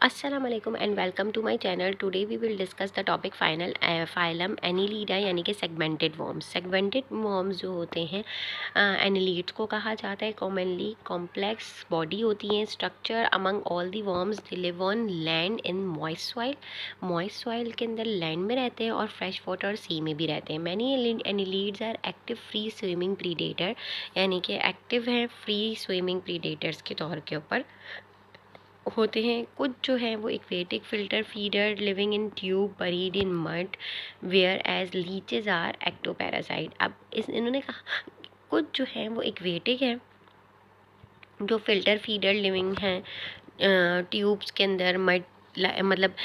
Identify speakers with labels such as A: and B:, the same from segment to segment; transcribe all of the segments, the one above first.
A: अस्सलाम वालेकुम and welcome to my channel. Today we will discuss the topic phylum Annelida यानी कि segmented worms. Segmented worms जो होते हैं एनिलीड्स को कहा जाता है। कॉमनली कॉम्प्लेक्स बॉडी होती है। Structure among all the worms they live on land in moist soil के अंदर लैंड में रहते हैं और फ्रेश वाटर सी में भी रहते हैं। Many annelids are active free swimming predator यानी कि एक्टिव हैं फ्री स्विमिंग प्रीडेटर्स के तौर के ऊपर होते हैं। कुछ जो है वो aquatic filter feeder living in tube buried in mud whereas leeches are ectoparasite. अब इस इन्होंने कहा कुछ जो है वो एक्वेटिक है जो फिल्टर फीडर लिविंग हैं ट्यूब्स के अंदर मड मतलब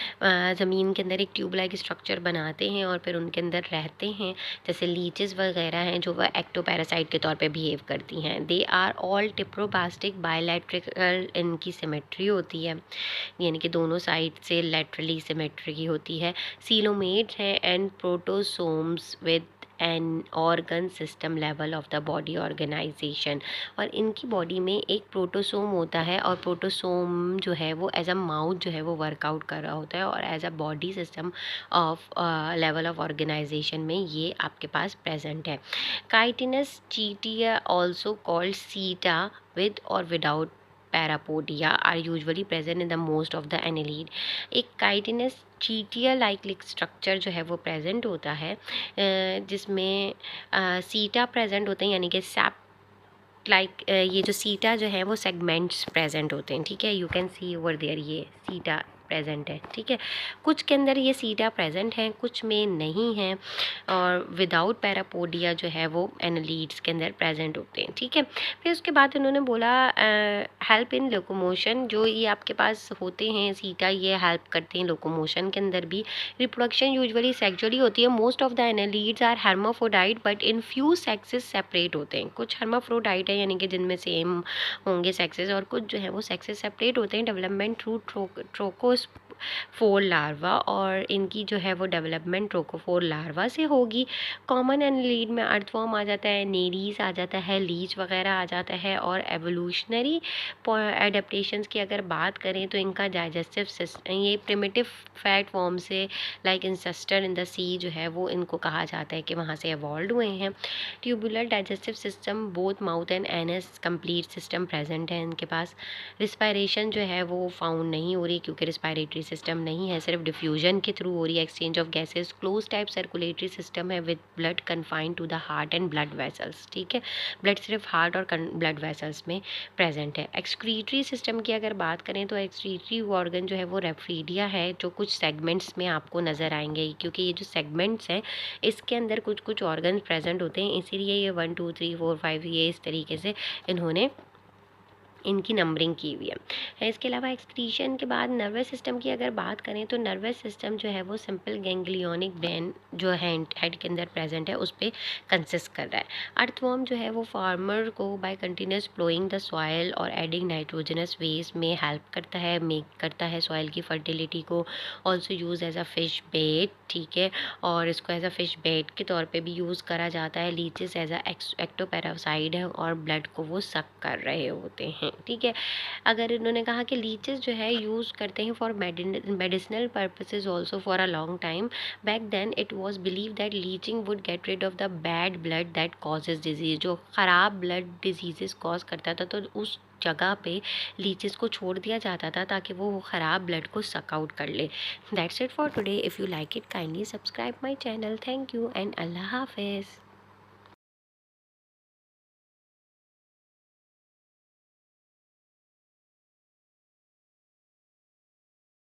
A: ज़मीन के अंदर एक ट्यूब लाइक स्ट्रक्चर बनाते हैं और फिर उनके अंदर रहते हैं। जैसे लीचेस वगैरह हैं जो वह एक्टोपैरासाइट के तौर पे बिहेव करती हैं। दे आर ऑल टिप्रोबास्टिक बायलैटरल इनकी सिमेट्री होती है यानी कि दोनों साइड से लैटरली सिमेट्री होती है। सीलोमेट है and protostomes with an organ system level of the body organisation. और इनकी बॉडी में एक प्रोटोसोम होता है और प्रोटोसोम जो है वो एज अ माउथ जो है वो वर्कआउट कर रहा होता है और as a body system of level of organisation में ये आपके पास प्रेजेंट है। Chitinous chaetae also called setae with और without parapodia are usually present in the most of the annelid. एक काइटिनस चीटिया लाइक स्ट्रक्चर जो है वो प्रेजेंट होता है जिसमें सीटा प्रेजेंट होते हैं यानी कि सैप लाइक ये जो सीटा जो है वो सेगमेंट्स प्रेजेंट होते हैं। ठीक है, you can see over there ये सीटा प्रेजेंट है। ठीक है, कुछ के अंदर ये सीटा प्रेजेंट हैं कुछ में नहीं है और विदाउट पैरापोडिया जो है वो एनालीड्स के अंदर प्रेजेंट होते हैं। ठीक है, फिर उसके बाद उन्होंने बोला हेल्प इन लोकोमोशन। जो ये आपके पास होते हैं सीटा ये हेल्प करते हैं लोकोमोशन के अंदर भी। रिप्रोडक्शन यूजुअली सेक्सुअली होती है। Most of the annelids are hermaphrodite but in few sexes separate होते हैं। कुछ हर्माफ्रोडाइट है यानी कि जिनमें सेम होंगे सेक्सेस और कुछ जो है वो सेक्सेस सेपरेट होते हैं। डेवलपमेंट थ्रू ट्रोकोफोर लार्वा और इनकी जो है वो डेवलपमेंट ट्रोकोफोर लार्वा से होगी। कॉमन एनालीड में अर्थवर्म आ जाता है, नेरीज आ जाता है, लीच वगैरह आ जाता है। और एवोल्यूशनरी एडेप्टेशंस की अगर बात करें तो इनका डाइजेस्टिव सिस्टम ये प्रिमिटिव फैट फॉर्म से लाइक इंसेस्टर इन द सी जो है वो इनको कहा जाता है कि वहाँ से एवॉल्व हुए हैं। Tubular digestive system both mouth and anus complete system present है इनके पास। रिस्पायरेशन जो है वो फाउंड नहीं हो रही क्योंकि रिस्पायरेटरी सिस्टम नहीं है, सिर्फ डिफ्यूजन के थ्रू हो रही है exchange of gases. Close type circulatory system है with blood confined to the heart and blood vessels. ठीक है, ब्लड सिर्फ हार्ट और ब्लड वेसल्स में प्रेजेंट है। एक्सक्रीटरी सिस्टम की अगर बात करें तो एक्सक्रीटरी ऑर्गन जो है वो रेफ्रीडिया है जो कुछ सेगमेंट्स में आपको नज़र आएंगे क्योंकि ये जो सेगमेंट्स हैं इसके अंदर कुछ कुछ ऑर्गन प्रेजेंट होते हैं, इसीलिए ये 1 2 3 4 5 ये इस तरीके से इन्होंने इनकी नंबरिंग की हुई है। इसके अलावा एक्सक्रीशन के बाद नर्वस सिस्टम की अगर बात करें तो नर्वस सिस्टम जो है वो सिंपल गैंग्लियोनिक ब्रेन जो है हेड के अंदर प्रेजेंट है उस पर कंसिस्ट कर रहा है। अर्थवर्म जो है वो फार्मर को by continuous ploughing the soil और एडिंग नाइट्रोजनस वेस्ट में हेल्प करता है, मेक करता है सॉइल की फर्टिलिटी को। Also use as a fish bait. ठीक है, और इसको एज अ फिश बेट के तौर पे भी यूज़ करा जाता है। लीचेस एज अ एक्टोपैरासाइड है और ब्लड को वो सक कर रहे होते हैं। ठीक है, अगर इन्होंने कहा कि लीचेस जो है यूज़ करते हैं for medicinal purposes also for a long time. Back then it was believe that leeching would get rid of the bad blood that causes disease. जो ख़राब ब्लड डिजीजेस कॉज करता था तो उस जगह पे लीचेस को छोड़ दिया जाता था ताकि वो ख़राब ब्लड को सक आउट कर ले। That's it for today. If you like it kindly subscribe my channel. Thank you and Allah हाफिज़।